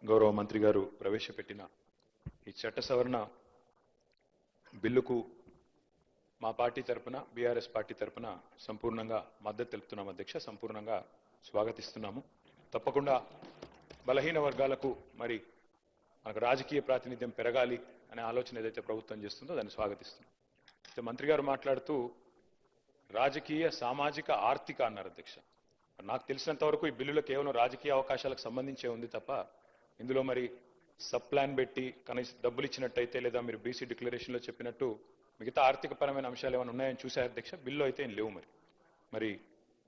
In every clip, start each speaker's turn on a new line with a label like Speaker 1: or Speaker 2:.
Speaker 1: గౌరవ మంత్రి గారు ప్రవేశపెట్టిన ఈ చట్ట సవరణ బిల్లుకు మా పార్టీ తరపున బీఆర్ఎస్ పార్టీ తరపున సంపూర్ణంగా మద్దతు తెలుపుతున్నాం అధ్యక్ష. సంపూర్ణంగా స్వాగతిస్తున్నాము. తప్పకుండా బలహీన వర్గాలకు మరి మనకు రాజకీయ ప్రాతినిధ్యం పెరగాలి అనే ఆలోచన ఏదైతే ప్రభుత్వం చేస్తుందో దాన్ని స్వాగతిస్తున్నాం. అయితే మంత్రి గారు మాట్లాడుతూ రాజకీయ సామాజిక ఆర్థిక అన్నారు అధ్యక్ష. నాకు తెలిసినంత వరకు ఈ బిల్లులో కేవలం రాజకీయ అవకాశాలకు సంబంధించే ఉంది తప్ప ఇందులో మరి సబ్ ప్లాన్ పెట్టి కనీసం డబ్బులు ఇచ్చినట్టయితే లేదా మీరు బీసీ డిక్లరేషన్లో చెప్పినట్టు మిగతా ఆర్థిక పరమైన అంశాలు ఏమైనా ఉన్నాయని చూశారు అధ్యక్ష. బిల్లు అయితే ఏం లేవు. మరి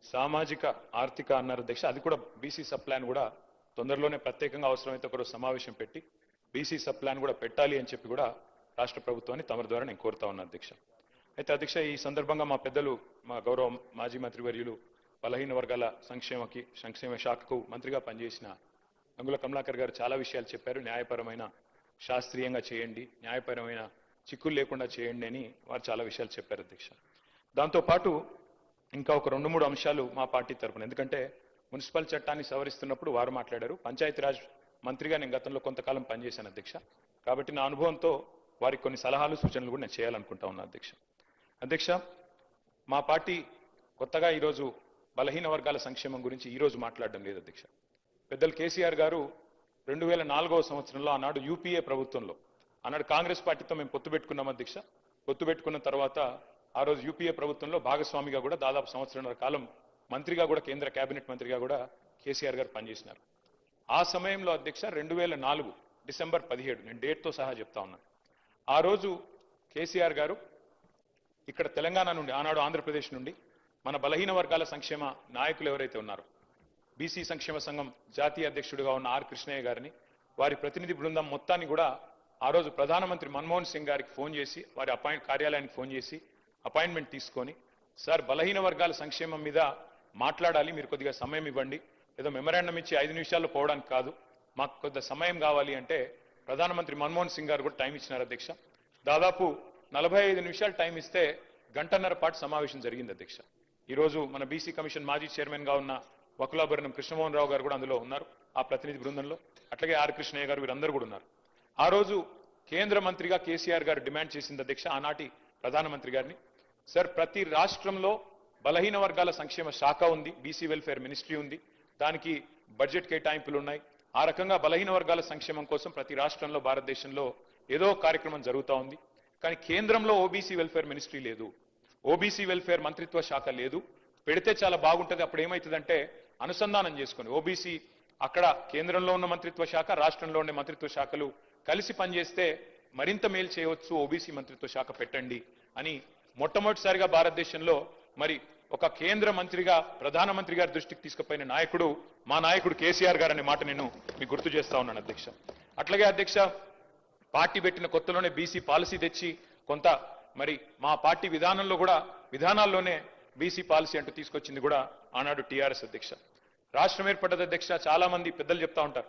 Speaker 1: సామాజిక ఆర్థిక అన్నారు అధ్యక్ష. అది కూడా బీసీ సబ్ ప్లాన్ కూడా తొందరలోనే ప్రత్యేకంగా అవసరమైతే ఒక సమావేశం పెట్టి బీసీ సబ్ ప్లాన్ కూడా పెట్టాలి అని చెప్పి కూడా రాష్ట్ర ప్రభుత్వాన్ని తమరి ద్వారా నేను కోరుతా ఉన్నా అధ్యక్ష. అయితే అధ్యక్ష ఈ సందర్భంగా మా పెద్దలు మా గౌరవ మాజీ మంత్రివర్యులు బలహీన వర్గాల సంక్షేమ శాఖకు మంత్రిగా పనిచేసిన అంగుల కమలాకర్ గారు చాలా విషయాలు చెప్పారు. న్యాయపరమైన శాస్త్రీయంగా చేయండి, న్యాయపరమైన చిక్కులు లేకుండా చేయండి అని వారు చాలా విషయాలు చెప్పారు అధ్యక్ష. దాంతోపాటు ఇంకా ఒక 2-3 అంశాలు మా పార్టీ తరపున, ఎందుకంటే మున్సిపల్ చట్టాన్ని సవరిస్తున్నప్పుడు వారు మాట్లాడారు. పంచాయతీరాజ్ మంత్రిగా నేను గతంలో కొంతకాలం పనిచేశాను అధ్యక్ష. కాబట్టి నా అనుభవంతో వారికి కొన్ని సలహాలు సూచనలు కూడా నేను చేయాలనుకుంటా ఉన్నా అధ్యక్ష. అధ్యక్ష మా పార్టీ కొత్తగా ఈరోజు బలహీన వర్గాల సంక్షేమం గురించి ఈరోజు మాట్లాడడం లేదు అధ్యక్ష. పెద్దలు కేసీఆర్ గారు 2004వ సంవత్సరంలో ఆనాడు యూపీఏ ప్రభుత్వంలో ఆనాడు కాంగ్రెస్ పార్టీతో మేము పొత్తు పెట్టుకున్నాం అధ్యక్ష. పొత్తు పెట్టుకున్న తర్వాత ఆ రోజు యూపీఏ ప్రభుత్వంలో భాగస్వామిగా కూడా దాదాపు సంవత్సరంన్నర కాలం మంత్రిగా కూడా కేంద్ర కేబినెట్ మంత్రిగా కూడా కేసీఆర్ గారు పనిచేసినారు. ఆ సమయంలో అధ్యక్ష 2004 డిసెంబర్ 17 నేను డేట్తో సహా చెప్తా ఉన్నాను. ఆ రోజు కేసీఆర్ గారు ఇక్కడ తెలంగాణ నుండి ఆనాడు ఆంధ్రప్రదేశ్ నుండి మన బలహీన వర్గాల సంక్షేమ నాయకులు ఎవరైతే ఉన్నారో బీసీ సంక్షేమ సంఘం జాతీయ అధ్యక్షుడిగా ఉన్న ఆర్ కృష్ణయ్య గారిని వారి ప్రతినిధి బృందం మొత్తాన్ని కూడా ఆ రోజు ప్రధానమంత్రి మన్మోహన్ సింగ్ గారికి ఫోన్ చేసి వారి కార్యాలయానికి ఫోన్ చేసి అపాయింట్మెంట్ తీసుకొని సార్ బలహీన వర్గాల సంక్షేమం మీద మాట్లాడాలి, మీరు కొద్దిగా సమయం ఇవ్వండి, ఏదో మెమరాండం ఇచ్చి 5 నిమిషాల్లో పోవడానికి కాదు, మాకు కొద్ది సమయం కావాలి అంటే ప్రధానమంత్రి మన్మోహన్ సింగ్ గారు కూడా టైం ఇచ్చినారు అధ్యక్ష. దాదాపు 45 నిమిషాలు టైం ఇస్తే గంటన్నర పాటు సమావేశం జరిగింది అధ్యక్ష. ఈరోజు మన బీసీ కమిషన్ మాజీ చైర్మన్ గా ఉన్న వకులాభరణం కృష్ణమోహన్ రావు గారు కూడా అందులో ఉన్నారు ఆ ప్రతినిధి బృందంలో. అట్లాగే ఆర్ కృష్ణయ్య గారు వీరందరూ కూడా ఉన్నారు. ఆ రోజు కేంద్ర మంత్రిగా కేసీఆర్ గారు డిమాండ్ చేసింది అధ్యక్ష ఆనాటి ప్రధానమంత్రి గారిని, సార్ ప్రతి రాష్ట్రంలో బలహీన వర్గాల సంక్షేమ శాఖ ఉంది, బీసీ వెల్ఫేర్ మినిస్ట్రీ ఉంది, దానికి బడ్జెట్ కేటాయింపులు ఉన్నాయి. ఆ రకంగా బలహీన వర్గాల సంక్షేమం కోసం ప్రతి రాష్ట్రంలో భారతదేశంలో ఏదో కార్యక్రమం జరుగుతూ ఉంది. కానీ కేంద్రంలో ఓబీసీ వెల్ఫేర్ మినిస్ట్రీ లేదు, ఓబీసీ వెల్ఫేర్ మంత్రిత్వ శాఖ లేదు. పెడితే చాలా బాగుంటుంది. అప్పుడు ఏమవుతుందంటే అనుసంధానం చేసుకొని ఓబీసీ అక్కడ కేంద్రంలో ఉన్న మంత్రిత్వ శాఖ రాష్ట్రంలో ఉండే మంత్రిత్వ శాఖలు కలిసి పనిచేస్తే మరింత మేలు చేయవచ్చు, ఓబీసీ మంత్రిత్వ శాఖ పెట్టండి అని మొట్టమొదటిసారిగా భారతదేశంలో మరి ఒక కేంద్ర మంత్రిగా ప్రధానమంత్రి గారి దృష్టికి తీసుకుపోయిన నాయకుడు మా నాయకుడు కేసీఆర్ గారు అనే మాట నేను మీకు గుర్తు చేస్తా ఉన్నాను అధ్యక్ష. అట్లాగే అధ్యక్ష పార్టీ పెట్టిన కొత్తలోనే బీసీ పాలసీ తెచ్చి కొంత మరి మా పార్టీ విధానాల్లోనే బీసీ పాలసీ అంటూ తీసుకొచ్చింది కూడా ఆనాడు టీఆర్ఎస్ అధ్యక్ష. రాష్ట్రం ఏర్పడ్డది అధ్యక్ష. చాలా మంది పెద్దలు చెప్తా ఉంటారు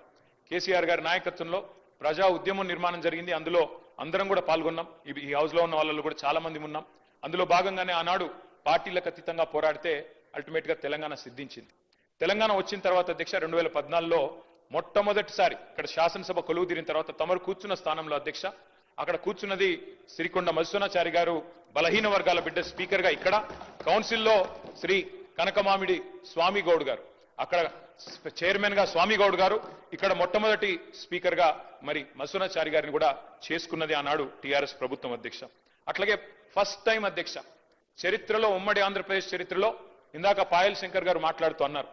Speaker 1: కేసీఆర్ గారి నాయకత్వంలో ప్రజా ఉద్యమం నిర్మాణం జరిగింది, అందులో అందరం కూడా పాల్గొన్నాం. ఈ హౌస్ లో ఉన్న వాళ్ళలో కూడా చాలా మంది ఉన్నాం. అందులో భాగంగానే ఆనాడు పార్టీలకు అతీతంగా పోరాడితే అల్టిమేట్ గా తెలంగాణ సిద్ధించింది. తెలంగాణ వచ్చిన తర్వాత అధ్యక్ష 2014లో మొట్టమొదటిసారి ఇక్కడ శాసనసభ కొలువు తీరిన తర్వాత తమరు కూర్చున్న స్థానంలో అధ్యక్ష అక్కడ కూర్చున్నది సిరికొండ మధుసూనాచారి గారు, బలహీన వర్గాల బిడ్డ స్పీకర్ గా. ఇక్కడ కౌన్సిల్లో శ్రీ కనకమామిడి స్వామి గౌడ్ గారు, అక్కడ చైర్మన్ గా స్వామి గౌడ్ గారు, ఇక్కడ మొట్టమొదటి స్పీకర్ గా మరి మధుసూనాచారి గారిని కూడా చేసుకున్నది ఆనాడు టీఆర్ఎస్ ప్రభుత్వం అధ్యక్ష. అట్లాగే ఫస్ట్ టైం అధ్యక్ష చరిత్రలో, ఉమ్మడి ఆంధ్రప్రదేశ్ చరిత్రలో, ఇందాక పాయల్ శంకర్ గారు మాట్లాడుతూ అన్నారు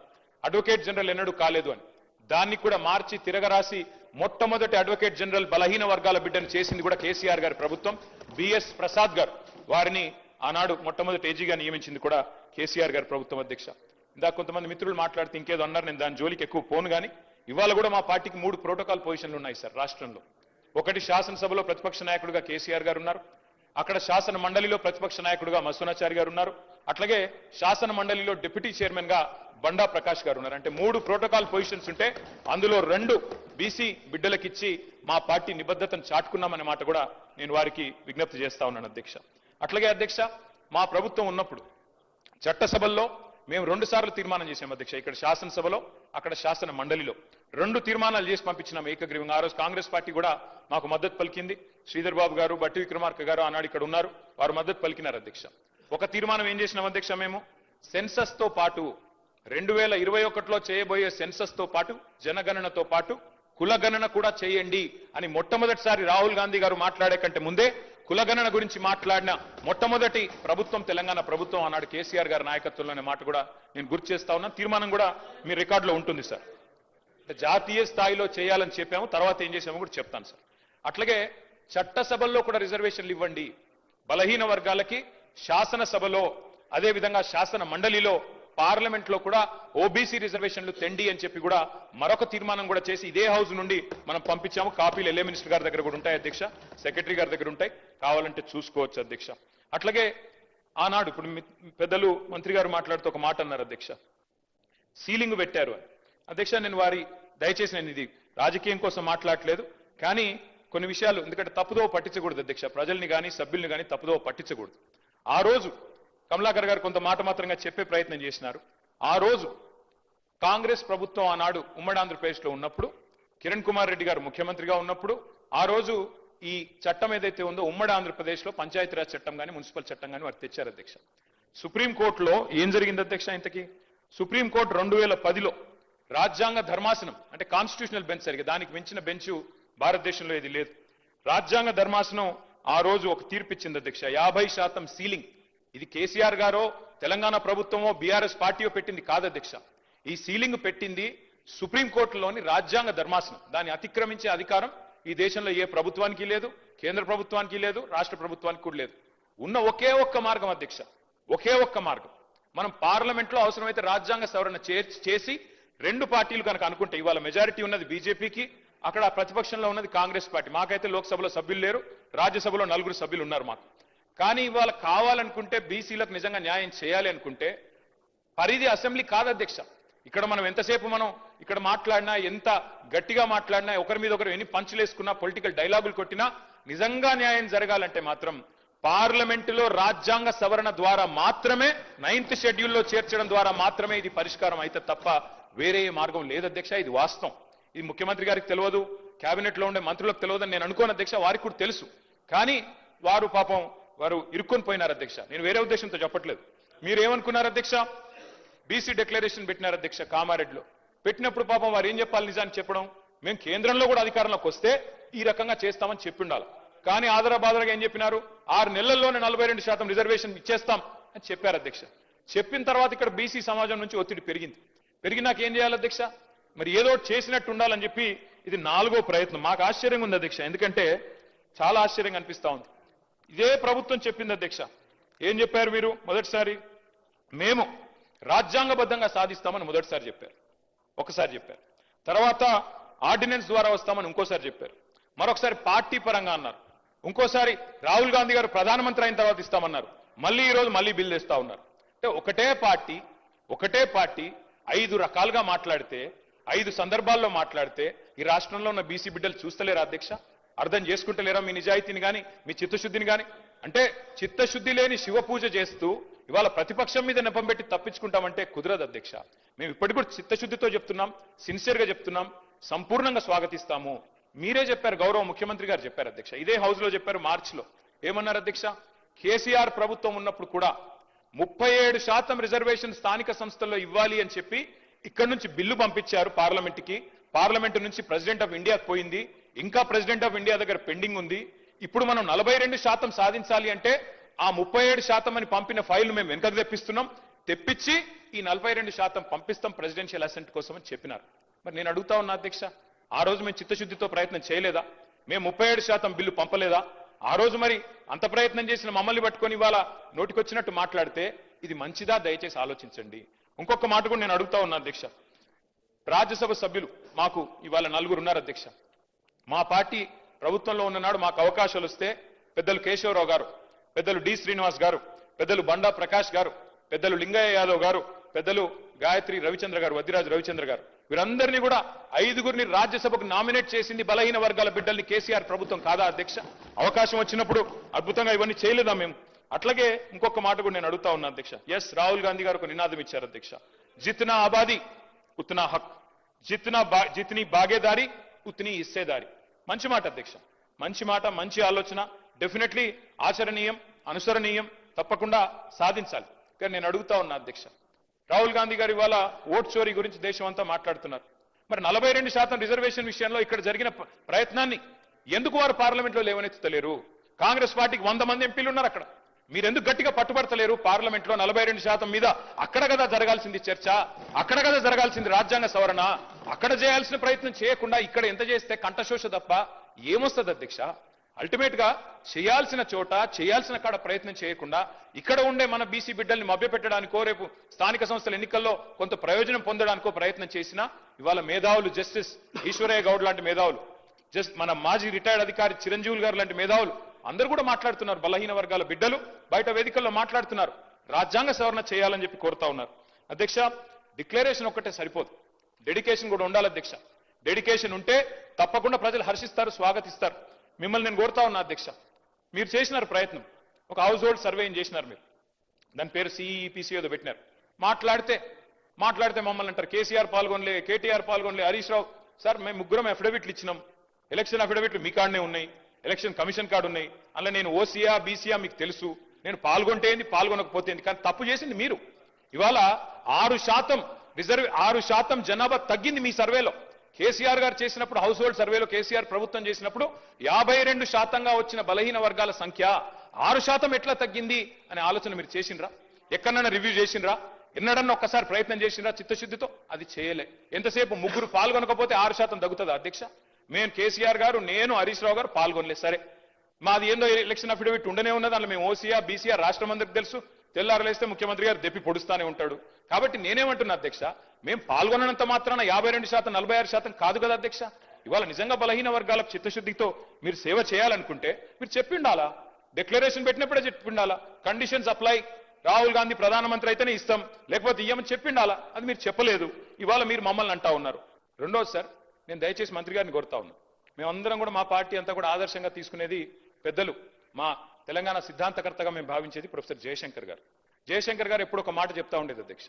Speaker 1: అడ్వకేట్ జనరల్ ఎన్నడూ కాలేదు అని, దాన్ని కూడా మార్చి తిరగరాసి మొట్టమొదటి అడ్వకేట్ జనరల్ బలహీన వర్గాల బిడ్డను చేసింది కూడా కేసీఆర్ గారి ప్రభుత్వం. బిఎస్ ప్రసాద్ గారు వారిని ఆనాడు మొట్టమొదటి ఏజీగా నియమించింది కూడా కేసీఆర్ గారి ప్రభుత్వం అధ్యక్ష. ఇందాక కొంతమంది మిత్రులు మాట్లాడితే ఇంకేదో అన్నారు, నేను దాని జోలికి ఎక్కువ పోను. కానీ ఇవాళ కూడా మా పార్టీకి 3 ప్రోటోకాల్ పొజిషన్లు ఉన్నాయి సార్ రాష్ట్రంలో. ఒకటి శాసనసభలో ప్రతిపక్ష నాయకుడిగా కేసీఆర్ గారు ఉన్నారు, అక్కడ శాసన మండలిలో ప్రతిపక్ష నాయకుడిగా మధుసూనాచారి గారు ఉన్నారు, అట్లాగే శాసన మండలిలో డిప్యూటీ చైర్మన్ గా బండా ప్రకాష్ గారు ఉన్నారు. అంటే 3 ప్రోటోకాల్ పొజిషన్స్ ఉంటే అందులో 2 బీసీ బిడ్డలకిచ్చి మా పార్టీ నిబద్ధతను చాటుకున్నామనే మాట కూడా నేను వారికి విజ్ఞప్తి చేస్తా ఉన్నాను అధ్యక్ష. అట్లాగే అధ్యక్ష మా ప్రభుత్వం ఉన్నప్పుడు చట్టసభల్లో మేము 2 సార్లు తీర్మానం చేశాం అధ్యక్ష. ఇక్కడ శాసనసభలో, అక్కడ శాసన మండలిలో 2 తీర్మానాలు చేసి పంపించినాం ఏకగ్రీవంగా. ఆ రోజు కాంగ్రెస్ పార్టీ కూడా మాకు మద్దతు పలికింది. శ్రీధర్ బాబు గారు, బట్టి విక్రమార్క గారు ఆనాడు ఇక్కడ ఉన్నారు, వారు మద్దతు పలికినారు అధ్యక్ష. ఒక తీర్మానం ఏం చేసినాం అధ్యక్ష, మేము సెన్సస్ తో పాటు 2021లో చేయబోయే సెన్సస్ తో పాటు జనగణనతో పాటు కులగణన కూడా చేయండి అని మొట్టమొదటిసారి రాహుల్ గాంధీ గారు మాట్లాడే కంటే ముందే కులగణన గురించి మాట్లాడిన మొట్టమొదటి ప్రభుత్వం తెలంగాణ ప్రభుత్వం, ఆనాడు కేసీఆర్ గారి నాయకత్వంలోనే మాట కూడా నేను గుర్తు చేస్తా ఉన్నా. తీర్మానం కూడా మీ రికార్డులో ఉంటుంది సార్. జాతీయ స్థాయిలో చేయాలని చెప్పాము, తర్వాత ఏం చేసామో కూడా చెప్తాను సార్. అట్లాగే చట్టసభల్లో కూడా రిజర్వేషన్లు ఇవ్వండి, బలహీన వర్గాలకి శాసనసభలో, అదేవిధంగా శాసన మండలిలో, పార్లమెంట్ లో కూడా ఓబీసీ రిజర్వేషన్లు తెండి అని చెప్పి కూడా మరొక తీర్మానం కూడా చేసి ఇదే హౌస్ నుండి మనం పంపించాము. కాపీలు ఎల్ఏ మినిస్టర్ గారి దగ్గర కూడా ఉంటాయి అధ్యక్ష, సెక్రటరీ గారి దగ్గర ఉంటాయి, కావాలంటే చూసుకోవచ్చు అధ్యక్ష. అట్లాగే ఆనాడు ఇప్పుడు పెద్దలు మంత్రి గారు మాట్లాడుతూ ఒక మాట అన్నారు అధ్యక్ష, సీలింగ్ పెట్టారు అని. అధ్యక్ష దయచేసి నేను ఇది రాజకీయం కోసం మాట్లాడట్లేదు, కానీ కొన్ని విషయాలు ఎందుకంటే తప్పుదో పట్టించకూడదు అధ్యక్ష, ప్రజల్ని కానీ సభ్యుల్ని కానీ తప్పుదో పట్టించకూడదు. ఆ రోజు కమలాకర్ గారు కొంత మాట మాత్రంగా చెప్పే ప్రయత్నం చేసినారు. ఆ రోజు కాంగ్రెస్ ప్రభుత్వం ఆనాడు ఉమ్మడి ఆంధ్రప్రదేశ్లో ఉన్నప్పుడు, కిరణ్ కుమార్ రెడ్డి గారు ముఖ్యమంత్రిగా ఉన్నప్పుడు, ఆ రోజు ఈ చట్టం ఏదైతే ఉందో ఉమ్మడి ఆంధ్రప్రదేశ్లో పంచాయతీరాజ్ చట్టం కానీ మున్సిపల్ చట్టం కానీ వారు తెచ్చారు అధ్యక్ష. సుప్రీంకోర్టులో ఏం జరిగింది అధ్యక్ష, ఇంతకీ సుప్రీంకోర్టు 2010లో రాజ్యాంగ ధర్మాసనం అంటే కాన్స్టిట్యూషనల్ బెంచ్ సరిగ్గా దానికి మించిన బెంచ్ భారతదేశంలో ఇది లేదు. రాజ్యాంగ ధర్మాసనం ఆ రోజు ఒక తీర్పు ఇచ్చింది అధ్యక్ష, 50% సీలింగ్. ఇది కేసీఆర్ గారో తెలంగాణ ప్రభుత్వమో బీఆర్ఎస్ పార్టీయో పెట్టింది కాదు అధ్యక్ష. ఈ సీలింగ్ పెట్టింది సుప్రీంకోర్టులోని రాజ్యాంగ ధర్మాసనం. దాన్ని అతిక్రమించే అధికారం ఈ దేశంలో ఏ ప్రభుత్వానికి లేదు, కేంద్ర ప్రభుత్వానికి లేదు, రాష్ట్ర ప్రభుత్వానికి కూడా లేదు. ఉన్న ఒకే ఒక్క మార్గం అధ్యక్ష, ఒకే ఒక్క మార్గం, మనం పార్లమెంట్ లో అవసరమైతే రాజ్యాంగ సవరణ చేసి 2 పార్టీలు కనుక అనుకుంటే, ఇవాళ మెజారిటీ ఉన్నది బీజేపీకి, అక్కడ ప్రతిపక్షంలో ఉన్నది కాంగ్రెస్ పార్టీ. మాకైతే లోక్సభలో సభ్యులు లేరు, రాజ్యసభలో 4 సభ్యులు ఉన్నారు మాకు. కానీ ఇవాళ కావాలనుకుంటే బీసీలకు నిజంగా న్యాయం చేయాలి అనుకుంటే పరిధి అసెంబ్లీ కాదు అధ్యక్ష. ఇక్కడ మనం ఎంతసేపు ఇక్కడ మాట్లాడినా, ఎంత గట్టిగా మాట్లాడినా, ఒకరి మీద ఒకరు ఎన్ని పంచులేసుకున్నా, పొలిటికల్ డైలాగులు కొట్టినా, నిజంగా న్యాయం జరగాలంటే మాత్రం పార్లమెంటులో రాజ్యాంగ సవరణ ద్వారా మాత్రమే, 9th షెడ్యూల్లో చేర్చడం ద్వారా మాత్రమే ఇది పరిష్కారం అయితే తప్ప వేరే మార్గం లేదు అధ్యక్ష. ఇది వాస్తవం. ఇది ముఖ్యమంత్రి గారికి తెలియదు, కేబినెట్ లో ఉండే మంత్రులకు తెలియదని నేను అనుకోను అధ్యక్ష, వారికి కూడా తెలుసు. కానీ వారు పాపం వారు ఇరుక్కొని పోయినారు అధ్యక్ష. నేను వేరే ఉద్దేశంతో చెప్పట్లేదు. మీరేమనుకున్నారు అధ్యక్ష, బీసీ డిక్లరేషన్ పెట్టినారు అధ్యక్ష కామారెడ్డిలో. పెట్టినప్పుడు పాపం వారు ఏం చెప్పాలి, నిజాన్ని చెప్పడం, మేము కేంద్రంలో కూడా అధికారంలోకి వస్తే ఈ రకంగా చేస్తామని చెప్పి ఉండాలి. కానీ ఆదరాబాదరగా ఏం చెప్పినారు, 6 నెలల్లోనే 42% రిజర్వేషన్ ఇచ్చేస్తాం అని చెప్పారు అధ్యక్ష. చెప్పిన తర్వాత ఇక్కడ బీసీ సమాజం నుంచి ఒత్తిడి పెరిగినాక ఏం చేయాలి అధ్యక్ష, మరి ఏదో చేసినట్టు ఉండాలని చెప్పి ఇది 4వ ప్రయత్నం. మాకు ఆశ్చర్యంగా ఉంది అధ్యక్ష, ఎందుకంటే చాలా ఆశ్చర్యంగా అనిపిస్తా ఉంది. ఇదే ప్రభుత్వం చెప్పింది అధ్యక్ష, ఏం చెప్పారు మీరు, మొదటిసారి మేము రాజ్యాంగబద్ధంగా సాధిస్తామని మొదటిసారి చెప్పారు, ఒకసారి చెప్పారు. తర్వాత ఆర్డినెన్స్ ద్వారా వస్తామని ఇంకోసారి చెప్పారు. మరొకసారి పార్టీ పరంగా అన్నారు. ఇంకోసారి రాహుల్ గాంధీ గారు ప్రధానమంత్రి అయిన తర్వాత ఇస్తామన్నారు. మళ్ళీ ఈ రోజు మళ్ళీ బిల్ తెస్తా ఉన్నారు. అంటే ఒకటే పార్టీ 5 రకాలుగా మాట్లాడితే, 5 సందర్భాల్లో మాట్లాడితే ఈ రాష్ట్రంలో ఉన్న బీసీ బిడ్డలు చూస్తలేరా అధ్యక్ష, అర్థం చేసుకుంటలేరా మీ నిజాయితీని కానీ మీ చిత్తశుద్ధిని కానీ? అంటే చిత్తశుద్ధి లేని శివ పూజ చేస్తూ ఇవాళ ప్రతిపక్షం మీద నెపం పెట్టి తప్పించుకుంటామంటే కుదరదు అధ్యక్ష. మేము ఇప్పటికి కూడా చిత్తశుద్ధితో చెప్తున్నాం, సిన్సియర్ గా చెప్తున్నాం, సంపూర్ణంగా స్వాగతిస్తాము. మీరే చెప్పారు, గౌరవ ముఖ్యమంత్రి గారు చెప్పారు అధ్యక్ష, ఇదే హౌస్ లో చెప్పారు మార్చిలో. ఏమన్నారు అధ్యక్ష, కేసీఆర్ ప్రభుత్వం ఉన్నప్పుడు కూడా 37% రిజర్వేషన్ స్థానిక సంస్థల్లో ఇవ్వాలి అని చెప్పి ఇక్కడ నుంచి బిల్లు పంపించారు పార్లమెంట్కి. పార్లమెంట్ నుంచి ప్రెసిడెంట్ ఆఫ్ ఇండియాకి పోయింది, ఇంకా ప్రెసిడెంట్ ఆఫ్ ఇండియా దగ్గర పెండింగ్ ఉంది. ఇప్పుడు మనం 42% సాధించాలి అంటే ఆ 37% అని పంపిన ఫైల్ మేము వెనకకు తెప్పించి ఈ 42% పంపిస్తాం ప్రెసిడెన్షియల్ అసెంట్ కోసం అని చెప్పినారు. మరి నేను అడుగుతా ఉన్నా అధ్యక్ష, ఆ రోజు మేము చిత్తశుద్ధితో ప్రయత్నం చేయలేదా? మేము 37% బిల్లు పంపలేదా? ఆ రోజు మరి అంత ప్రయత్నం చేసిన మమ్మల్ని పట్టుకొని ఇవాళ నోటికొచ్చినట్టు మాట్లాడితే ఇది మంచిదా? దయచేసి ఆలోచించండి. ఇంకొక మాట కూడా నేను అడుగుతా ఉన్నా అధ్యక్ష, రాజ్యసభ సభ్యులు మాకు ఇవాళ 4 ఉన్నారు అధ్యక్ష. మా పార్టీ ప్రభుత్వంలో ఉన్ననాడు మాకు అవకాశాలు వస్తే పెద్దలు కేశవరావు గారు, పెద్దలు డి శ్రీనివాస్ గారు, పెద్దలు బండా ప్రకాష్ గారు, పెద్దలు లింగయ్య యాదవ్ గారు, పెద్దలు గాయత్రి రవిచంద్ర గారు, వద్దిరాజు రవిచంద్ర గారు వీరందరినీ కూడా 5గురిని రాజ్యసభకు నామినేట్ చేసింది బలహీన వర్గాల బిడ్డల్ని కేసీఆర్ ప్రభుత్వం కాదా అధ్యక్ష? అవకాశం వచ్చినప్పుడు అద్భుతంగా ఇవన్నీ చేయలేదా మేము? అట్లాగే ఇంకొక మాట కూడా నేను అడుగుతా ఉన్నా అధ్యక్ష. ఎస్, రాహుల్ గాంధీ గారు ఒక నినాదం ఇచ్చారు అధ్యక్ష. జిత్నా ఆబాదీ ఉత్నా హక్, జిత్నీ బాగేదారి ఉత్నీ హిస్సేదారి. మంచి మాట అధ్యక్ష, మంచి మాట, మంచి ఆలోచన, డెఫినెట్లీ ఆచరణీయం, అనుసరణీయం, తప్పకుండా సాధించాలి. కానీ నేను అడుగుతా ఉన్నా అధ్యక్ష, రాహుల్ గాంధీ గారు ఇవాళ ఓట్ చోరీ గురించి దేశం అంతా మాట్లాడుతున్నారు. మరి 42% రిజర్వేషన్ విషయంలో ఇక్కడ జరిగిన ప్రయత్నాన్ని ఎందుకు వారు పార్లమెంట్లో లేవనెత్తలేరు? కాంగ్రెస్ పార్టీకి 100 మంది ఎంపీలు ఉన్నారు అక్కడ. మీరెందుకు గట్టిగా పట్టుబడతలేరు? పార్లమెంట్లో 42% మీద అక్కడ కదా జరగాల్సింది చర్చ, అక్కడ కదా జరగాల్సింది రాజ్యాంగ సవరణ. అక్కడ చేయాల్సిన ప్రయత్నం చేయకుండా ఇక్కడ ఎంత చేస్తే కంఠశోష తప్ప ఏమొస్తుంది అధ్యక్ష? అల్టిమేట్ గా చేయాల్సిన చోట చేయాల్సిన కాడ ప్రయత్నం చేయకుండా ఇక్కడ ఉండే మన బీసీ బిడ్డల్ని మభ్యపెట్టడానికో రేపు స్థానిక సంస్థల ఎన్నికల్లో కొంత ప్రయోజనం పొందడానికో ప్రయత్నం చేసినా ఇవాళ మేధావులు, జస్టిస్ ఈశ్వరయ్య గౌడ్ లాంటి మేధావులు, మన మాజీ రిటైర్డ్ అధికారి చిరంజీవులు గారు లాంటి మేధావులు అందరూ కూడా మాట్లాడుతున్నారు. బలహీన వర్గాల బిడ్డలు బయట వేదికల్లో మాట్లాడుతున్నారు. రాజ్యాంగ సవరణ చేయాలని చెప్పి కోరుతా ఉన్నారు. అధ్యక్ష, డిక్లరేషన్ ఒక్కటే సరిపోదు, డెడికేషన్ కూడా ఉండాలి అధ్యక్ష. డెడికేషన్ ఉంటే తప్పకుండా ప్రజలు హర్షిస్తారు, స్వాగతిస్తారు. మిమ్మల్ని నేను కోరుతా ఉన్నా అధ్యక్ష, మీరు చేసినారు ప్రయత్నం, ఒక హౌస్ హోల్డ్ సర్వేయింగ్ చేసినారు మీరు, దాని పేరు సిఈపిసి ఏదో పెట్టినారు. మాట్లాడితే మమ్మల్ని అంటారు కేసీఆర్ పాల్గొనలే, కేటీఆర్ పాల్గొనలే, హరీష్ రావు. సార్ మేము ముగ్గురం అఫిడవిట్లు ఇచ్చినాం, ఎలక్షన్ అఫిడవిట్లు మీ కాడనే ఉన్నాయి, ఎలక్షన్ కమిషన్ కార్డు ఉన్నాయి. అలా నేను ఓసీఆ బీసీఆ మీకు తెలుసు, నేను పాల్గొంటే ఏంది పాల్గొనకపోతే ఏంది, కానీ తప్పు చేసింది మీరు. ఇవాళ 6% జనాభా తగ్గింది మీ సర్వేలో. కేసీఆర్ గారు చేసినప్పుడు హౌస్ హోల్డ్ సర్వేలో కేసీఆర్ ప్రభుత్వం చేసినప్పుడు 52%గా వచ్చిన బలహీన వర్గాల సంఖ్య 6% ఎట్లా తగ్గింది అనే ఆలోచన మీరు చేసిండ్రా? ఎక్కడన్నా రివ్యూ చేసిండ్రా? ఎన్నడన్నా ఒక్కసారి ప్రయత్నం చేసిండ్రా చిత్తశుద్ధితో? అది చేయలే. ఎంతసేపు ముగ్గురు పాల్గొనకపోతే 6% తగ్గుతుందా అధ్యక్ష? మేము కేసీఆర్ గారు, నేను, హరీష్ రావు గారు పాల్గొనలేదు. సరే, మాది ఏందో ఎలక్షన్ అఫిడవిట్ ఉండనే ఉన్నది, అందులో మేము ఓసీఆ బీసీఆ రాష్ట్రం అందరికి తెలుసు. తెల్లారలేస్తే ముఖ్యమంత్రి గారు దెప్పి పొడుస్తానే ఉంటాడు. కాబట్టి నేనేమంటున్నా అధ్యక్ష, మేము పాల్గొనంత మాత్రాన 52%, 46% కాదు కదా అధ్యక్ష. ఇవాళ నిజంగా బలహీన వర్గాలకు చిత్తశుద్ధితో మీరు సేవ చేయాలనుకుంటే మీరు చెప్పిండాలా, డిక్లరేషన్ పెట్టినప్పుడే చెప్పిండాలా. కండిషన్స్ అప్లై, రాహుల్ గాంధీ ప్రధానమంత్రి అయితేనే ఇస్తాం, లేకపోతే ఇయ్యమని చెప్పిండాలా. అది మీరు చెప్పలేదు. ఇవాళ మీరు మమ్మల్ని అంటా ఉన్నారు. రెండోది సార్, నేను దయచేసి మంత్రి గారిని కోరుతా ఉన్నాను, మేమందరం కూడా మా పార్టీ అంతా కూడా ఆదర్శంగా తీసుకునేది పెద్దలు, మా తెలంగాణ సిద్ధాంతకర్తగా మేము భావించేది ప్రొఫెసర్ జయశంకర్ గారు. జయశంకర్ గారు ఎప్పుడు ఒక మాట చెప్తా ఉండేది అధ్యక్ష,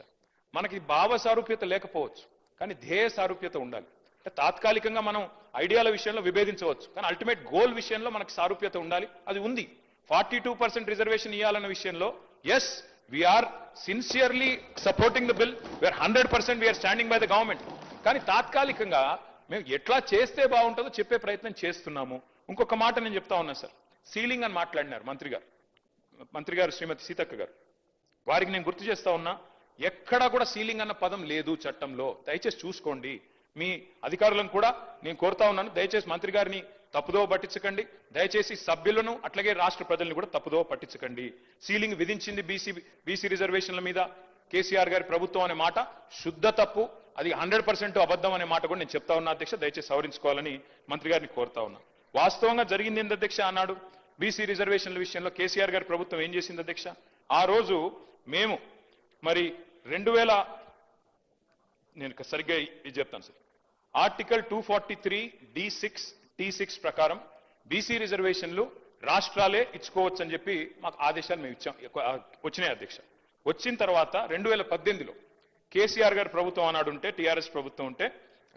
Speaker 1: మనకి భావ సారూప్యత లేకపోవచ్చు, కానీ ధ్యేయ సారూప్యత ఉండాలి. అంటే తాత్కాలికంగా మనం ఐడియాల విషయంలో విభేదించవచ్చు, కానీ అల్టిమేట్ గోల్ విషయంలో మనకి సారూప్యత ఉండాలి. అది ఉంది. 42% రిజర్వేషన్ ఇవ్వాలన్న విషయంలో yes, we are sincerely supporting the bill, we are 100% we are standing by the government. కానీ తాత్కాలికంగా మేము ఎట్లా చేస్తే బాగుంటుందో చెప్పే ప్రయత్నం చేస్తున్నాము. ఇంకొక మాట నేను చెప్తా ఉన్నా సార్, సీలింగ్ అని మాట్లాడినారు మంత్రి గారు శ్రీమతి సీతక్క గారు. వారికి నేను గుర్తు చేస్తా ఉన్నా, ఎక్కడా కూడా సీలింగ్ అన్న పదం లేదు చట్టంలో. దయచేసి చూసుకోండి. మీ అధికారులను కూడా నేను కోరుతా ఉన్నాను, దయచేసి మంత్రి గారిని తప్పుదోవ పట్టించకండి. దయచేసి సభ్యులను అట్లాగే రాష్ట్ర ప్రజల్ని కూడా తప్పుదోవ పట్టించకండి. సీలింగ్ విధించింది బీసీ రిజర్వేషన్ల మీద కేసీఆర్ గారి ప్రభుత్వం అనే మాట శుద్ధ తప్పు. అది 100% అబద్ధం అనే మాట కూడా నేను చెప్తా ఉన్నా అధ్యక్ష. దయచేసి సవరించుకోవాలని మంత్రి గారిని కోరుతా ఉన్నా. వాస్తవంగా జరిగింది ఏంది అధ్యక్ష, అన్నాడు బీసీ రిజర్వేషన్ల విషయంలో కేసీఆర్ గారి ప్రభుత్వం ఏం చేసింది అధ్యక్ష? ఆ రోజు మేము మరి 2000 నేను సరిగ్గా ఇది చెప్తాను సార్, ఆర్టికల్ 243 D6 ప్రకారం బీసీ రిజర్వేషన్లు రాష్ట్రాలే ఇచ్చుకోవచ్చు అని చెప్పి మాకు ఆదేశాలు మేము ఇచ్చాం, వచ్చినాయి అధ్యక్ష. వచ్చిన తర్వాత 2018లో కేసీఆర్ గారి ప్రభుత్వం అన్నాడు ఉంటే, టీఆర్ఎస్ ప్రభుత్వం ఉంటే,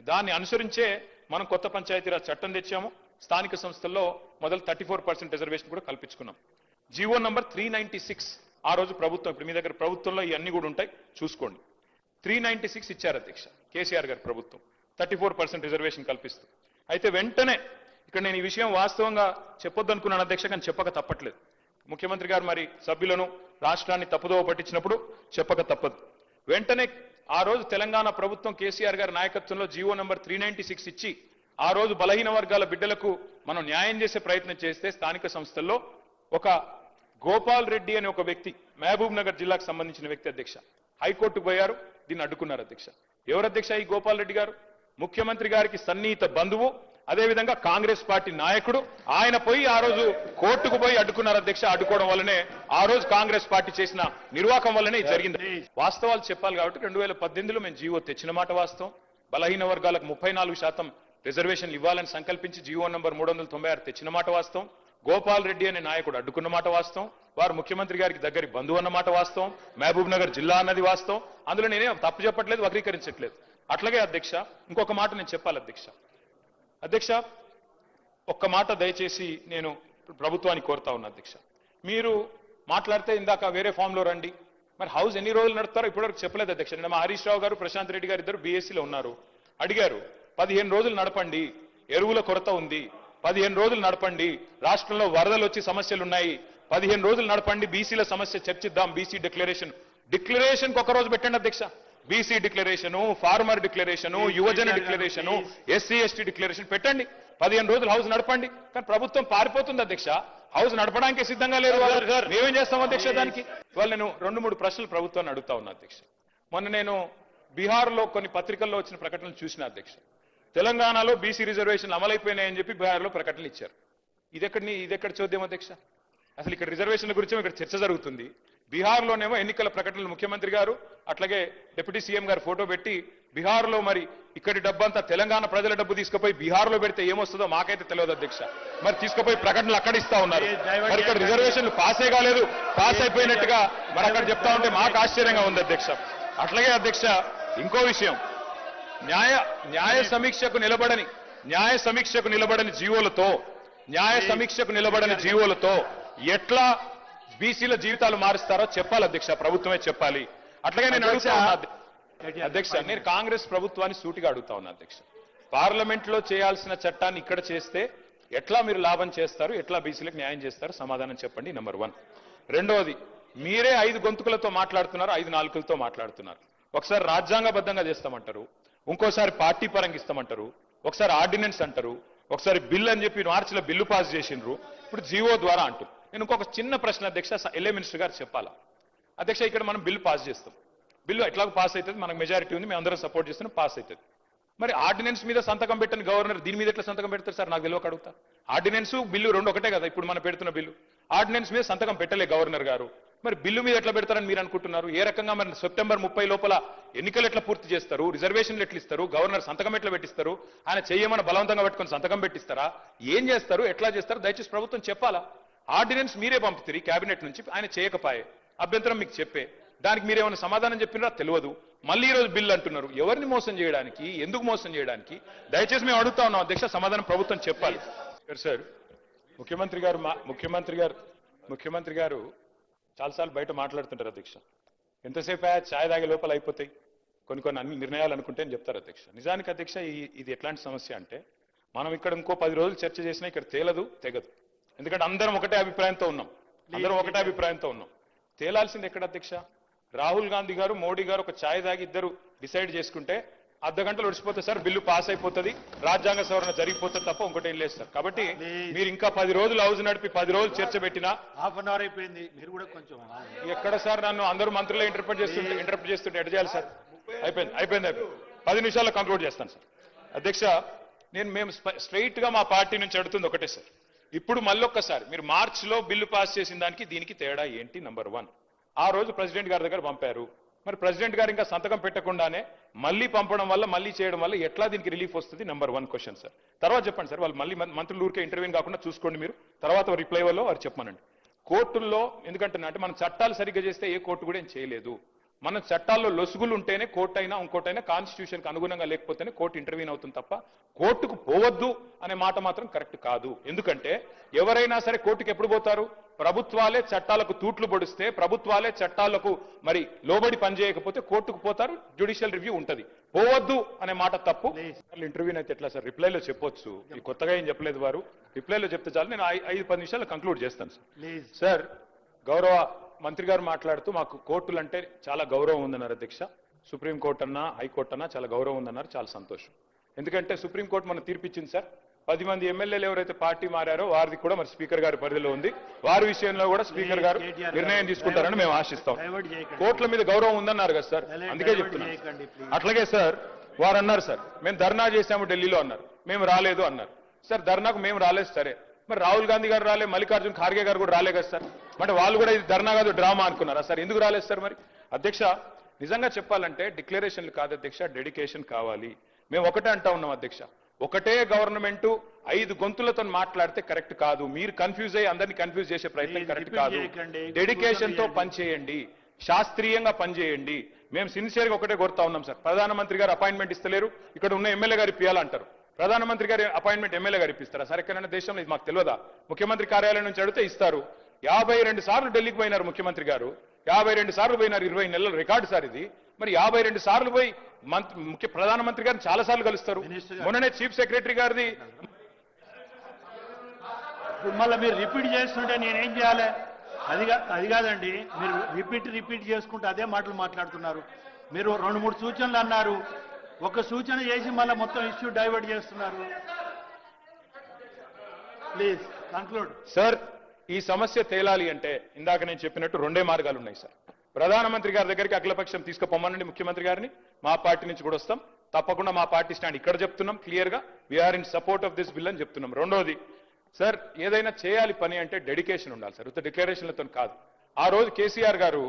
Speaker 1: దాన్ని అనుసరించే మనం కొత్త పంచాయతీరాజ్ చట్టం తెచ్చాము. స్థానిక సంస్థల్లో మొదలు 34% రిజర్వేషన్ కూడా కల్పించుకున్నాం. జీవో నంబర్ 396 ఆ రోజు ప్రభుత్వం, ఇప్పుడు మీ దగ్గర ప్రభుత్వంలో ఇవన్నీ కూడా ఉంటాయి చూసుకోండి, 396 ఇచ్చారు అధ్యక్ష కేసీఆర్ గారి ప్రభుత్వం, 34% రిజర్వేషన్ కల్పిస్తూ. అయితే వెంటనే ఇక్కడ నేను ఈ విషయం వాస్తవంగా చెప్పొద్దు అనుకున్నాను అధ్యక్ష, కానీ చెప్పక తప్పట్లేదు. ముఖ్యమంత్రి గారు మరి సభ్యులను రాష్ట్రాన్ని తప్పుదోవ పట్టించినప్పుడు చెప్పక తప్పదు. వెంటనే ఆ రోజు తెలంగాణ ప్రభుత్వం కేసీఆర్ గారి నాయకత్వంలో జీవో నంబర్ 396 ఇచ్చి ఆ రోజు బలహీన వర్గాల బిడ్డలకు మనం న్యాయం చేసే ప్రయత్నం చేస్తే స్థానిక సంస్థల్లో ఒక గోపాల్ రెడ్డి అనే ఒక వ్యక్తి, మహబూబ్ నగర్ జిల్లాకు సంబంధించిన వ్యక్తి అధ్యక్ష, హైకోర్టుకు పోయారు, దీన్ని అడ్డుకున్నారు అధ్యక్ష. ఎవరు అధ్యక్ష ఈ గోపాల్ రెడ్డి గారు? ముఖ్యమంత్రి గారికి సన్నిహిత బంధువు, అదేవిధంగా కాంగ్రెస్ పార్టీ నాయకుడు. ఆయన పోయి ఆ రోజు కోర్టుకు పోయి అడ్డుకున్నారు అధ్యక్ష. అడ్డుకోవడం వల్లనే ఆ రోజు కాంగ్రెస్ పార్టీ చేసిన నిర్వాకం వల్లనే జరిగింది. వాస్తవాలు చెప్పాలి కాబట్టి 2018లో మేము జీవో తెచ్చిన మాట వాస్తవం, బలహీన వర్గాలకు 34% రిజర్వేషన్లు ఇవ్వాలని సంకల్పించి జీవో నంబర్ 396 తెచ్చిన మాట వాస్తవం. గోపాల్ రెడ్డి అనే నాయకుడు అడ్డుకున్న మాట వాస్తవం. వారు ముఖ్యమంత్రి గారికి దగ్గరి బంధువు అన్న మాట వాస్తవం. మహబూబ్ నగర్ జిల్లా అన్నది వాస్తవం. అందులో నేనేం తప్పు చెప్పట్లేదు, వక్రీకరించట్లేదు. అట్లాగే అధ్యక్ష ఇంకొక మాట నేను చెప్పాలి అధ్యక్ష ఒక్క మాట దయచేసి నేను ప్రభుత్వానికి కోరుతా ఉన్నా అధ్యక్ష. మీరు మాట్లాడితే ఇందాక వేరే ఫామ్ లో రండి, మరి హౌస్ ఎన్ని రోజులు నడుపుతారో ఇప్పటివరకు చెప్పలేదు అధ్యక్ష. నిన్న మా హరీష్ రావు గారు ప్రశాంత్ రెడ్డి గారు ఇద్దరు బీఎస్సీలో ఉన్నారు, అడిగారు 15 రోజులు నడపండి, ఎరువుల కొరత ఉంది, 15 రోజులు నడపండి, రాష్ట్రంలో వరదలు వచ్చి సమస్యలు ఉన్నాయి, 15 రోజులు నడపండి, బీసీల సమస్య చర్చిద్దాం, బీసీ డిక్లరేషన్ ఒక రోజు పెట్టండి అధ్యక్ష. బీసీ డిక్లరేషను, ఫార్మర్ డిక్లరేషను, యువజన డిక్లరేషను, ఎస్సీ ఎస్టీ డిక్లరేషన్ పెట్టండి, 15 రోజులు హౌస్ నడపండి. కానీ ప్రభుత్వం పారిపోతుంది అధ్యక్ష, హౌస్ నడపడానికి సిద్ధంగా లేరు. మేమేం చేస్తాం అధ్యక్ష దానికి? ఇవాళ నేను 2-3 ప్రశ్నలు ప్రభుత్వాన్ని అడుగుతా ఉన్నా అధ్యక్ష. మొన్న నేను బీహార్లో కొన్ని పత్రికల్లో వచ్చిన ప్రకటనలు చూసిన అధ్యక్ష. తెలంగాణలో బీసీ రిజర్వేషన్లు అమలైపోయినాయని చెప్పి బీహార్లో ప్రకటనలు ఇచ్చారు. ఇదెక్కడ చూద్దాం అధ్యక్ష? అసలు ఇక్కడ రిజర్వేషన్ల గురించి ఇక్కడ చర్చ జరుగుతుంది. బీహార్లోనేమో ఎన్నికల ప్రకటనలు ముఖ్యమంత్రి గారు అట్లాగే డిప్యూటీ సీఎం గారు ఫోటో పెట్టి బీహార్లో మరి ఇక్కడి డబ్బంతా తెలంగాణ ప్రజల డబ్బు తీసుకుపోయి బీహార్లో పెడితే ఏమొస్తుందో మాకైతే తెలియదు అధ్యక్ష. మరి తీసుకుపోయి ప్రకటనలు అక్కడ ఇస్తా ఉన్నారు. మరి ఇక్కడ రిజర్వేషన్లు పాసే కాలేదు, పాస్ అయిపోయినట్టుగా మరి అక్కడ చెప్తా ఉంటే మాకు ఆశ్చర్యంగా ఉంది అధ్యక్ష. అట్లాగే అధ్యక్ష ఇంకో విషయం, న్యాయ సమీక్షకు నిలబడని జీవోలతో ఎట్లా బీసీల జీవితాలు మారుస్తారో చెప్పాలి అధ్యక్ష, ప్రభుత్వమే చెప్పాలి. అట్లాగే నేను అడుగుతా ఉన్నా అధ్యక్ష, నేను కాంగ్రెస్ ప్రభుత్వాన్ని సూటిగా అడుగుతా ఉన్నా అధ్యక్ష, పార్లమెంట్ లో చేయాల్సిన చట్టాన్ని ఇక్కడ చేస్తే ఎట్లా మీరు లాభం చేస్తారు, ఎట్లా బీసీలకు న్యాయం చేస్తారు, సమాధానం చెప్పండి. నంబర్ 1. రెండోది, మీరే 5 గొంతుకులతో మాట్లాడుతున్నారు, 5 నాలుకలతో మాట్లాడుతున్నారు. ఒకసారి రాజ్యాంగబద్ధంగా చేస్తామంటారు, ఇంకోసారి పార్టీ పరంగా ఇస్తామంటారు, ఒకసారి ఆర్డినెన్స్ అంటారు, ఒకసారి బిల్ అని చెప్పి మార్చిలో బిల్లు పాస్ చేసిండ్రు, ఇప్పుడు జీవో ద్వారా అంటారు. నేను ఇంకొక చిన్న ప్రశ్న అధ్యక్ష, ఎల్ఏ మినిస్టర్ గారు చెప్పాలా అధ్యక్ష? ఇక్కడ మనం బిల్లు పాస్ చేస్తాం, బిల్లు ఎట్లాగో పాస్ అవుతుంది, మనకు మెజారిటీ ఉంది, మేము అందరం సపోర్ట్ చేస్తున్నాం, పాస్ అవుతుంది. మరి ఆర్డినెన్స్ మీద సంతకం పెట్టని గవర్నర్ దీని మీద ఎట్లా సంతకం పెడతారు సార్? నాకు తెలియక అడుగుతా. ఆర్డినెన్స్ బిల్లు రెండు ఒకటే కదా ఇప్పుడు మనం పెడుతున్న బిల్లు. ఆర్డినెన్స్ మీద సంతకం పెట్టలే గవర్నర్ గారు, మరి బిల్లు మీద ఎట్లా పెడతారని మీరు అనుకుంటున్నారు? ఏ రకంగా మరి సెప్టెంబర్ 30 లోపల ఎన్నికలు ఎట్లా పూర్తి చేస్తారు, రిజర్వేషన్లు ఎట్లా ఇస్తారు, గవర్నర్ సంతకం ఎట్లా పెట్టిస్తారు, ఆయన చేయమని బలవంతంగా పెట్టుకొని సంతకం పెట్టిస్తారా, ఏం చేస్తారు, ఎట్లా చేస్తారు? దయచేసి ప్రభుత్వం చెప్పాలా. ఆర్డినెన్స్ మీరే పంపుతారు కేబినెట్ నుంచి, ఆయన చేయకపాయే, అభ్యంతరం మీకు చెప్పే, దానికి మీరేమైనా సమాధానం చెప్పినారా తెలియదు. మళ్ళీ ఈరోజు బిల్లు అంటున్నారు. ఎవరిని మోసం చేయడానికి, ఎందుకు మోసం చేయడానికి? దయచేసి మేము అడుగుతా ఉన్నాం అధ్యక్ష, సమాధానం ప్రభుత్వం చెప్పాలి. సార్ ముఖ్యమంత్రి గారు చాలాసార్లు బయట మాట్లాడుతుంటారు అధ్యక్ష, ఎంతసేపు ఛాయ్ తాగే లోపల అయిపోతాయి, కొన్ని అన్ని నిర్ణయాలు అనుకుంటే అని చెప్తారు అధ్యక్ష. నిజానికి అధ్యక్ష ఇది ఎట్లాంటి సమస్య అంటే, మనం ఇక్కడ ఇంకో 10 రోజులు చర్చ చేసినా ఇక్కడ తెగదు. ఎందుకంటే అందరం ఒకటే అభిప్రాయంతో ఉన్నాం. తేలాల్సింది ఎక్కడ అధ్యక్ష? రాహుల్ గాంధీ గారు, మోడీ గారు ఒక ఛాయ్ తాగి ఇద్దరు డిసైడ్ చేసుకుంటే అర్ధగంటలు ఒడిచిపోతుంది సార్, బిల్లు పాస్ అయిపోతుంది, రాజ్యాంగ సవరణ జరిగిపోతుంది తప్ప ఇంకోటి లేదు సార్. కాబట్టి మీరు ఇంకా 10 రోజులు హౌస్ నడిపి 10 రోజులు చర్చ పెట్టినా
Speaker 2: హాఫ్ అన్ అవర్ అయిపోయింది, మీరు కూడా కొంచెం
Speaker 1: ఎక్కడ సార్? నన్ను అందరూ మంత్రులే ఇంటర్ప్రిట్ చేస్తుంటే ఎట్లా చేయాలి సార్? అయిపోయింది 10 నిమిషాల్లో కంక్లూడ్ చేస్తాను సార్. అధ్యక్ష, మేము స్ట్రైట్ గా మా పార్టీ నుంచి అడుగుతుంది ఒకటే సార్, ఇప్పుడు మళ్ళొక్కసారి మీరు మార్చిలో బిల్లు పాస్ చేసిన దానికి దీనికి తేడా ఏంటి? నంబర్ 1, ఆ రోజు ప్రెసిడెంట్ గారి దగ్గర పంపారు, మరి ప్రెసిడెంట్ గారు ఇంకా సంతకం పెట్టకుండానే మళ్ళీ పంపడం వల్ల, మళ్ళీ చేయడం వల్ల ఎట్లా దీనికి రిలీఫ్ వస్తుంది? Number 1 question sir. తర్వాత చెప్పండి సార్, వాళ్ళు మళ్ళీ మంత్రులు ఊరికే ఇంటర్వ్యూ కాకుండా చూసుకోండి మీరు, తర్వాత రిప్లై వల్ల వారు చెప్పమనండి. కోర్టుల్లో ఎందుకంటే అంటే మనం చట్టాలు సరిగ్గా చేస్తే ఏ కోర్టు కూడా ఏం చేయలేదు. మన చట్టాల్లో లొసుగులు ఉంటేనే కోర్టు అయినా ఇంకోటైనా కాన్స్టిట్యూషన్కి అనుగుణంగా లేకపోతేనే కోర్టు ఇంటర్వ్యూన్ అవుతుంది తప్ప కోర్టుకు పోవద్దు అనే మాట మాత్రం కరెక్ట్ కాదు. ఎందుకంటే ఎవరైనా సరే కోర్టుకు ఎప్పుడు పోతారు? ప్రభుత్వాలే చట్టాలకు తూట్లు పొడిస్తే, ప్రభుత్వాలే చట్టాలకు మరి లోబడి పనిచేయకపోతే కోర్టుకు పోతారు, జ్యుడిషియల్ రివ్యూ ఉంటది. పోవద్దు అనే మాట తప్పు. ఇంటర్వ్యూని అయితే ఎట్లా సార్? రిప్లైలో చెప్పొచ్చు, కొత్తగా ఏం చెప్పలేదు వారు, రిప్లైలో చెప్తే చాలు. నేను 5-10 నిమిషాలు కంక్లూడ్ చేస్తాను సార్. సార్, గౌరవ మంత్రి గారు మాట్లాడుతూ మాకు కోర్టులు అంటే చాలా గౌరవం ఉందన్నారు అధ్యక్ష. సుప్రీంకోర్టు అన్నా హైకోర్టు అన్నా చాలా గౌరవం ఉందన్నారు, చాలా సంతోషం. ఎందుకంటే సుప్రీంకోర్టు మనం తీర్పిచ్చింది సార్, 10 మంది ఎమ్మెల్యేలు ఎవరైతే పార్టీ మారారో వారిది కూడా మరి స్పీకర్ గారి పరిధిలో ఉంది, వారి విషయంలో కూడా స్పీకర్ గారు నిర్ణయం తీసుకుంటారని మేము ఆశిస్తాం. కోర్టుల మీద గౌరవం ఉందన్నారు కదా సార్, అందుకే చెప్తున్నాం. అట్లాగే సార్, వారు అన్నారు సార్ మేము ధర్నా చేశాము ఢిల్లీలో అన్నారు, మేము రాలేదు అన్నారు. సార్, ధర్నాకు మేము రాలేదు సరే, మరి రాహుల్ గాంధీ గారు రాలే, మల్లికార్జున్ ఖార్గే గారు కూడా రాలే కదా సార్, అంటే వాళ్ళు కూడా ఇది ధర్నా కాదు డ్రామా అనుకున్నారా సార్? ఎందుకు రాలేదు సార్? మరి అధ్యక్ష, నిజంగా చెప్పాలంటే డిక్లరేషన్లు కాదు అధ్యక్ష, డెడికేషన్ కావాలి. మేము ఒకటే అంటా ఉన్నాం అధ్యక్ష, ఒకటే గవర్నమెంట్ 5 గొంతులతో మాట్లాడితే కరెక్ట్ కాదు. మీరు కన్ఫ్యూజ్ అయ్యి అందరినీ కన్ఫ్యూజ్ చేసే ప్రయత్నం
Speaker 2: Please
Speaker 1: కరెక్ట్
Speaker 2: repeat
Speaker 1: కాదు.
Speaker 2: చేయకండి.
Speaker 1: డెడికేషన్ తో
Speaker 2: కూర్చొని
Speaker 1: పనిచేయండి, శాస్త్రీయంగా పనిచేయండి. మేము సిన్సియర్ గా ఒకటే కోరుతా ఉన్నాం సార్. ప్రధానమంత్రి గారు అపాయింట్మెంట్ ఇస్తలేరు, ఇక్కడ ఉన్న ఎమ్మెల్యే గారు ఇప్పియాలంటారు. ప్రధానమంత్రి గారి అపాయింట్మెంట్ ఎమ్మెల్యే గారు ఇప్పిస్తారా సార్? ఎక్కడైనా దేశంలో ఇది మాకు తెలియదా? ముఖ్యమంత్రి కార్యాలయం నుంచి అడిగితే ఇస్తారు. 52 సార్లు ఢిల్లీకి పోయినారు ముఖ్యమంత్రి గారు, 52 సార్లు పోయినారు, 20 నెలల రికార్డు సార్ ఇది. మరి 52 సార్లు పోయి ప్రధానమంత్రి గారిని చాలా సార్లు కలుస్తారు.
Speaker 2: మినిస్టర్ గారు.
Speaker 1: మొన్ననే చీఫ్ సెక్రటరీ గారిది
Speaker 2: ఇప్పుడు మళ్ళీ మీరు రిపీట్ చేస్తుంటే నేనేం చేయాలి? అది కాదండి, మీరు రిపీట్ చేసుకుంటూ అదే మాటలు మాట్లాడుతున్నారు. మీరు 2-3 సూచనలు అన్నారు, ఒక సూచన చేసి మళ్ళీ మొత్తం ఇష్యూ డైవర్ట్ చేస్తున్నారు. Please conclude.
Speaker 1: సార్, ఈ సమస్య తేలాలి అంటే ఇందాక నేను చెప్పినట్టు 2 మార్గాలు ఉన్నాయి సార్. ప్రధానమంత్రి గారి దగ్గరికి అఖిలపక్షం తీసుకుపోమనండి ముఖ్యమంత్రి గారిని. మా పార్టీ నుంచి కూడా వస్తాం, తప్పకుండా మా పార్టీ స్టాండ్ ఇక్కడ చెప్తున్నాం క్లియర్ గా, we are in support of this bill అని చెప్తున్నాం. రెండోది సార్, ఏదైనా చేయాలి పని అంటే డెడికేషన్ ఉండాలి సార్, డిక్లరేషన్లతో కాదు. ఆ రోజు కేసీఆర్ గారు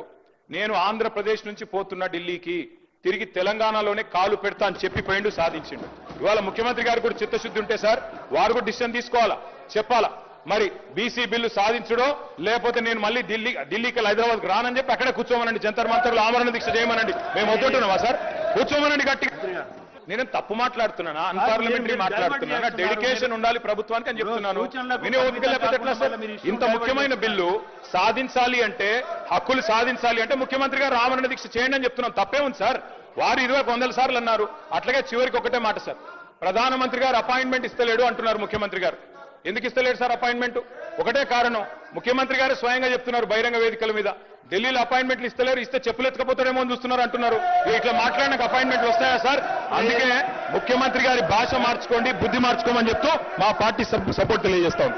Speaker 1: నేను ఆంధ్రప్రదేశ్ నుంచి పోతున్నా ఢిల్లీకి, తిరిగి తెలంగాణలోనే కాలు పెడతా అని చెప్పి పోయిండు, సాధించిండు. ఇవాళ ముఖ్యమంత్రి గారు కూడా చిత్తశుద్ధి ఉంటే సార్ వారు కూడా డిసిషన్ తీసుకోవాలా, చెప్పాలా. మరి బీసీ బిల్లు సాధించడో లేకపోతే నేను మళ్ళీ ఢిల్లీకి హైదరాబాద్కి రానని చెప్పి అక్కడే కూర్చోమనండి, జంతర్ మంతర్లు ఆమరణ దీక్ష చేయమనండి. మేము వద్దుంటున్నామా సార్? కూర్చోమనండి గట్టి. నేనేం తప్పు మాట్లాడుతున్నానా, అన్పార్లమెంటరీ మాట్లాడుతున్నానా? డెడికేషన్ ఉండాలి ప్రభుత్వానికి అని చెప్తున్నాను. వినే ఓపిక లేకపోతే ఎట్లా సార్? ఇంత ముఖ్యమైన బిల్లు సాధించాలి అంటే, హక్కులు సాధించాలి అంటే ముఖ్యమంత్రి గారు ఆమరణ దీక్ష చేయండి అని చెప్తున్నాం. తప్పే ఉంది సార్? వారు 20 సార్లు అన్నారు. అట్లాగే చివరికి ఒకటే మాట సార్, ప్రధానమంత్రి గారు అపాయింట్మెంట్ ఇస్తలేడు అంటున్నారు ముఖ్యమంత్రి గారు. ఎందుకు ఇస్తలేడు సార్ అపాయింట్మెంట్? ఒకటే కారణం, ముఖ్యమంత్రి గారు స్వయంగా చెప్తున్నారు బహిరంగ వేదికల మీద, ఢిల్లీలో అపాయింట్మెంట్లు ఇస్తలేరు, ఇస్తే చెప్పులు ఎత్తుకపోతారేమో అని చూస్తున్నారు అంటున్నారు. ఇట్లా మాట్లాడినాక అపాయింట్మెంట్లు వస్తాయా సార్? అందుకే ముఖ్యమంత్రి గారి భాష మార్చుకోండి, బుద్ధి మార్చుకోమని చెప్తూ మా పార్టీ సపోర్ట్ తెలియజేస్తాం.